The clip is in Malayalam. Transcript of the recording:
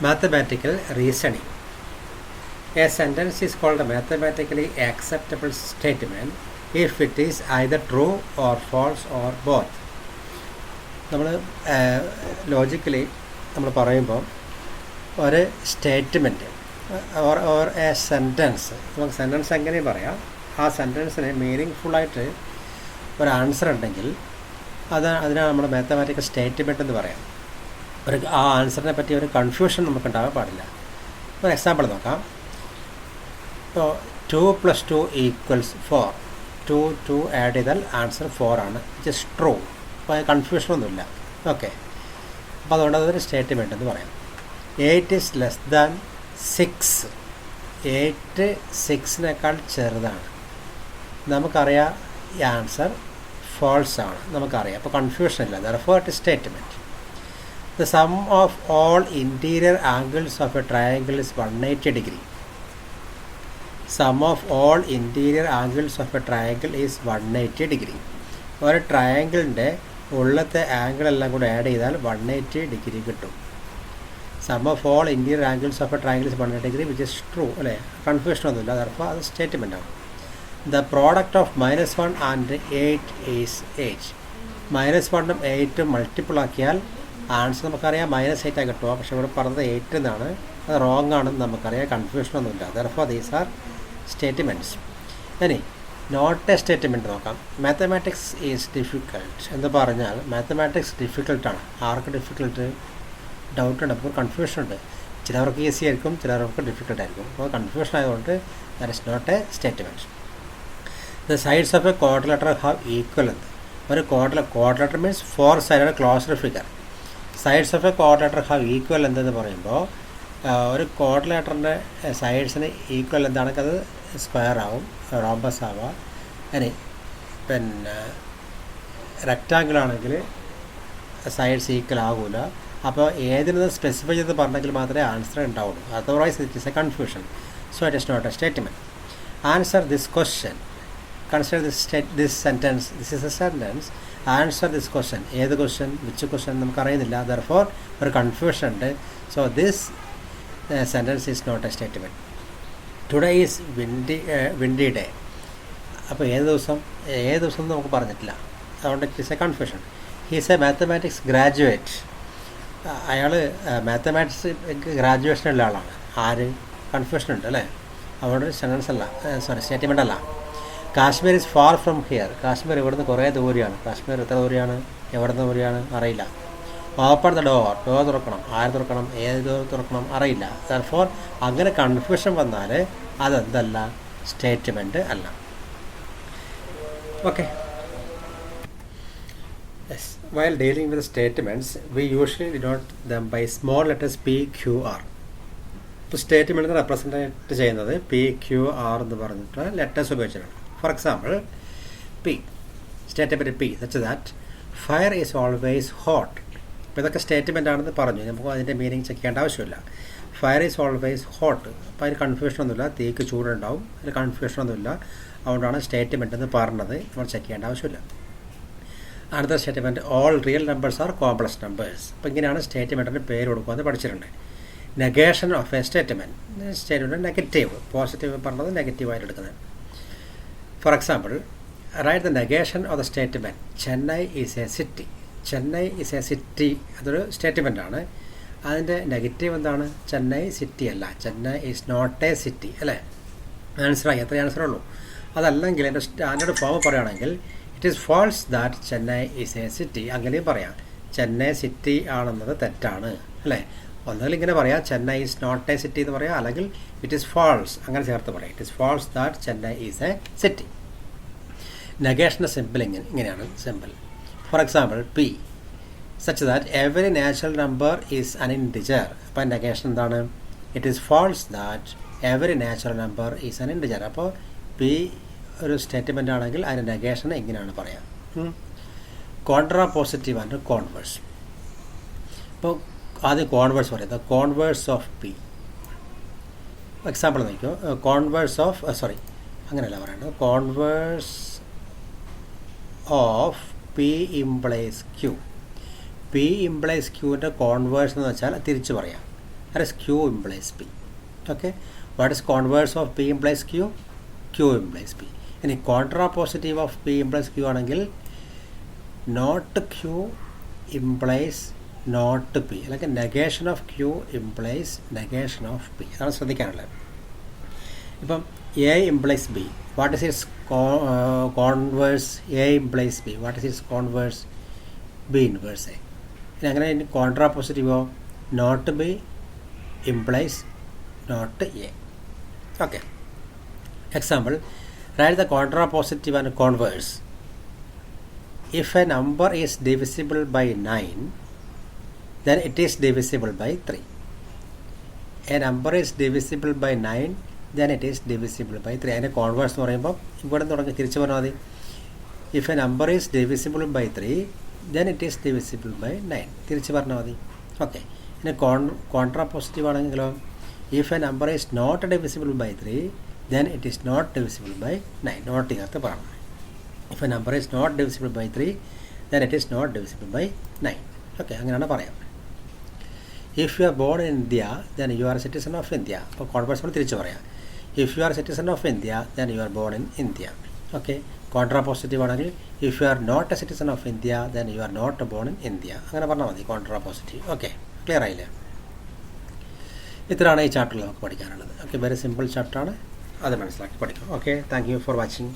Mathematical reasoning. A sentence is called a mathematically acceptable statement if it is either true or false or both. നമ്മൾ ലോജിക്കലി നമ്മൾ പറയുമ്പോൾ ഒരു സ്റ്റേറ്റ്മെൻറ്റ് ഓർ എ സെൻറ്റൻസ്, നമുക്ക് സെൻറ്റൻസ് എങ്ങനെ പറയാം, ആ സെൻറ്റൻസിന് മീനിങ് ഫുള്ളായിട്ട് ഒരു ആൻസർ ഉണ്ടെങ്കിൽ അതിനാണ് നമ്മൾ മാത്തമാറ്റിക്കൽ സ്റ്റേറ്റ്മെൻറ്റ് എന്ന് പറയാം. ആ ആൻസറിനെ പറ്റി ഒരു കൺഫ്യൂഷൻ നമുക്ക് ഉണ്ടാകാൻ പാടില്ല. ഒരു എക്സാമ്പിൾ നോക്കാം. ഇപ്പോൾ 2 + 2 = 4. 2 ആഡ് ചെയ്താൽ ആൻസർ 4 ആണ്. Just true. അപ്പോൾ കൺഫ്യൂഷനൊന്നുമില്ല. ഓക്കെ, അപ്പോൾ അതുകൊണ്ട് അതൊരു സ്റ്റേറ്റ്മെൻറ്റ് എന്ന് പറയാം. 8 is less than 6. 8 6-നേക്കാൾ ചെറുതാണ്. നമുക്കറിയാം ഈ ആൻസർ ഫോൾസ് ആണ്, നമുക്കറിയാം. അപ്പോൾ കൺഫ്യൂഷൻ ഇല്ല. therefore it is statement. The sum of all interior angles of a triangle is 180 degree. Sum of all interior angles of a triangle is 180 degree. ഒരു ട്രയാങ്കിളിൻ്റെ ഉള്ളത്തെ ആംഗിൾ എല്ലാം കൂടെ ആഡ് ചെയ്താൽ 180 ഡിഗ്രി കിട്ടും. Sum of all interior angles of a triangle is 180 degree, which is true അല്ലേ? കൺഫ്യൂഷനൊന്നുമില്ല. അതപ്പോൾ അത് സ്റ്റേറ്റ്മെൻ്റ് ആണ്. The product of -1 and 8 is 8. -1ഉം 8ഉം മൾട്ടിപ്പിൾ ആക്കിയാൽ ആൻസർ നമുക്കറിയാം -8 കിട്ടുക. പക്ഷേ ഇവിടെ പറഞ്ഞത് 8 എന്നാണ്. അത് റോങ് ആണെന്ന് നമുക്കറിയാം. കൺഫ്യൂഷനൊന്നുമില്ല. therefore these are statements. ഇനി നോട്ട് എ സ്റ്റേറ്റ്മെൻറ്റ് നോക്കാം. മാത്തമാറ്റിക്സ് ഈസ് ഡിഫിക്കൾട്ട് എന്ന് പറഞ്ഞാൽ മാത്തമാറ്റിക്സ് ഡിഫിക്കൽട്ടാണ്. ആർക്ക് ഡിഫിക്കൽട്ട്? ഡൗട്ടുണ്ട്, അപ്പോൾ കൺഫ്യൂഷൻ ഉണ്ട്. ചിലവർക്ക് ഈസി ആയിരിക്കും, ചിലവർക്ക് ഡിഫിക്കൽട്ട് ആയിരിക്കും. അപ്പോൾ കൺഫ്യൂഷൻ ആയതുകൊണ്ട് that is not a statement. The sides of a quadrilateral have equal എന്ന്. ഒരു quadrilateral means 4 sided closed figure. Sides of a quadrilateral have equal എന്തെന്ന് പറയുമ്പോൾ ഒരു ക്വാഡ്രിലേറ്ററിൻ്റെ സൈഡ്സിന് ഈക്വൽ എന്താണെങ്കിൽ അത് സ്ക്വയർ ആവും, റോംബസ് ആവാം. ഇനി പിന്നെ റെക്റ്റാങ്കിൾ ആണെങ്കിൽ സൈഡ്സ് ഈക്വൽ ആകില്ല. അപ്പോൾ ഏതിനത് സ്പെസിഫൈ ചെയ്ത് പറഞ്ഞെങ്കിൽ മാത്രമേ ആൻസർ ഉണ്ടാവുള്ളൂ. Otherwise it is a confusion. So it is not a statement. Answer this question. Consider this sentence. This is a sentence. Answer this question. ഏത് ക്വസ്റ്റ്യൻ, വിച്ച് ക്വസ്റ്റ്യൻ നമുക്കറിയുന്നില്ല. therefore ഒരു കൺഫ്യൂഷൻ ഉണ്ട്. So this sentence is not a statement. Today is windy day. അപ്പോൾ ഏത് ദിവസം നമുക്ക് പറഞ്ഞിട്ടില്ല. അതുകൊണ്ട് it is a confusion. He is A mathematics graduate. അയാൾ മാത്തമാറ്റിക്സ് ഗ്രാജുവേഷനുള്ള ആളാണ്. ആര്? കൺഫ്യൂഷൻ ഉണ്ട് അല്ലേ? അതുകൊണ്ട് സെൻറ്റൻസ് അല്ല, സ്റ്റേറ്റ്മെൻ്റ് അല്ല. Kashmir is far from here. Kashmir ഇവിടുന്ന് കുറേ ദൂരെയാണ്. കാശ്മീർ എത്ര ദൂരെയാണ്, എവിടെ നിന്ന് ദൂരെയാണ് അറിയില്ല. ഓപ്പൺ ദ ഡോർ തുറക്കണം. ആര് തുറക്കണം, ഏത് ഡോർ തുറക്കണം അറിയില്ല. therefore അങ്ങനെ കൺഫ്യൂഷൻ വന്നാൽ അതെന്തല്ല, സ്റ്റേറ്റ്മെൻറ്റ് അല്ല. Okay. Yes, while dealing with statements we usually denote them by small letters PQR. ഇപ്പോൾ സ്റ്റേറ്റ്മെൻറ്റിനെ റെപ്രസെൻറ്റേറ്റ് ചെയ്യുന്നത് PQR എന്ന് പറഞ്ഞിട്ടുള്ള ലെറ്റേഴ്സ് ഉപയോഗിച്ചിട്ടാണ്. For example P, statement P such that fire is always hot. അപ്പോൾ ഇതൊക്കെ സ്റ്റേറ്റ്മെൻ്റ് ആണെന്ന് പറഞ്ഞു. നമുക്ക് അതിൻ്റെ മീനിങ് ചെക്ക് ചെയ്യേണ്ട ആവശ്യമില്ല. Fire is always hot. അപ്പോൾ അതിന് കൺഫ്യൂഷനൊന്നുമില്ല. തീക്ക് ചൂടുണ്ടാവും, അതിൽ കൺഫ്യൂഷനൊന്നുമില്ല. അതുകൊണ്ടാണ് സ്റ്റേറ്റ്മെൻ്റ് എന്ന് പറഞ്ഞത്. നമ്മൾ ചെക്ക് ചെയ്യേണ്ട ആവശ്യമില്ല. അടുത്ത statement all real numbers are complex numbers. അപ്പോൾ ഇങ്ങനെയാണ് സ്റ്റേറ്റ്മെൻറ്റിന് പേര് കൊടുക്കുമെന്ന് പഠിച്ചിട്ടുണ്ട്. Negation of a statement negative. Positive പറഞ്ഞത് നെഗറ്റീവായിട്ട് എടുക്കുന്നത്. For example write the negation of the statement Chennai is a city. Chennai is a city, അതൊരു സ്റ്റേറ്റ്മെൻറ്റാണ്. അതിൻ്റെ നെഗറ്റീവ് എന്താണ്? ചെന്നൈ സിറ്റി അല്ല, Chennai is not a city അല്ലേ? ആൻസറായി. എത്ര ആൻസറേ ഉള്ളൂ. അതല്ലെങ്കിൽ എൻ്റെ സ്റ്റാൻഡേർഡ് ഫോം പറയുകയാണെങ്കിൽ it is false that Chennai is a city. അങ്ങനെയും പറയാം. ചെന്നൈ സിറ്റി ആണെന്നത് തെറ്റാണ് അല്ലേ? ഒന്നുകിൽ ഇങ്ങനെ പറയാം, Chennai is not a city എന്ന് പറയാം, അല്ലെങ്കിൽ ഇറ്റ് ഈസ് ഫാൾസ് അങ്ങനെ ചേർത്ത് പറയാം. It is false that Chennai is a city. നെഗേഷൻ്റെ സിമ്പിൾ ഇങ്ങനെയാണ് simple. For example, P such that every natural number is an integer. അപ്പോൾ നെഗേഷൻ എന്താണ്? It is false that every natural number is an integer. അപ്പോൾ P ഒരു സ്റ്റേറ്റ്മെൻ്റ് ആണെങ്കിൽ അതിൻ്റെ നെഗേഷൻ എങ്ങനെയാണ് പറയാം? Contrapositive and converse. ഇപ്പോൾ ആദ്യം കോൺവേഴ്സ് പറയാം. The converse of P. Example നോക്കിയോ. കോൺവേഴ്സ് ഓഫ് അങ്ങനെയല്ല പറയേണ്ടത്. Converse of P implies Q. P implies Qൻ്റെ കോൺവേഴ്സ് എന്ന് വെച്ചാൽ തിരിച്ചു പറയാം. that is Q implies P. Okay, what is converse of P implies Q? Q implies P. ഇനി contrapositive of P implies Q ആണെങ്കിൽ not Q implies not P, അല്ലെങ്കിൽ negation of Q implies negation of P. അതാണ് ശ്രദ്ധിക്കാനുള്ളത്. ഇപ്പം A implies B. What is its converse? A implies B. What is its converse? B inverse A. ഇനി അങ്ങനെ കോൺട്രാപോസിറ്റീവോ not B implies not A. Okay. Example, write the contrapositive and converse. If a number is divisible by 9, then it is divisible by 3. A number is divisible by 9, then it is divisible by 3. അതിൻ്റെ കോൺവേഴ്സ് എന്ന് പറയുമ്പോൾ ഇവിടെ തുടങ്ങി തിരിച്ചു പറഞ്ഞാൽ മതി. If a number is divisible by 3, then it is divisible by 9. തിരിച്ചു പറഞ്ഞാൽ മതി. ഓക്കെ. ഇനി കോൺട്രാപോസിറ്റീവ് ആണെങ്കിലോ if a number is not divisible by 3, then it is not divisible by 9. Not ചെയ്യാത്ത പറയണം. If a number is not divisible by 3, then it is not divisible by 9. Okay, അങ്ങനെയാണ് പറയാം. If you are born in India, then you are a citizen of India. അപ്പോൾ കോൺവേഴ്സ് നമ്മൾ തിരിച്ചു പറയാം. If you are a citizen of India, then you are born in India. Okay, contrapositive ആണെങ്കിൽ if you are not a citizen of India, then you are not born in India. അങ്ങനെ പറഞ്ഞാൽ മതി കോൺട്രാപോസിറ്റീവ്. ഓക്കെ, ക്ലിയർ ആയില്ലേ? ഇത്രയാണ് ഈ ചാപ്റ്ററിൽ നമുക്ക് പഠിക്കാനുള്ളത്. ഓക്കെ, വെരി സിമ്പിൾ ചാപ്റ്ററാണ്, അത് മനസ്സിലാക്കി പഠിക്കും. Okay, thank you for watching.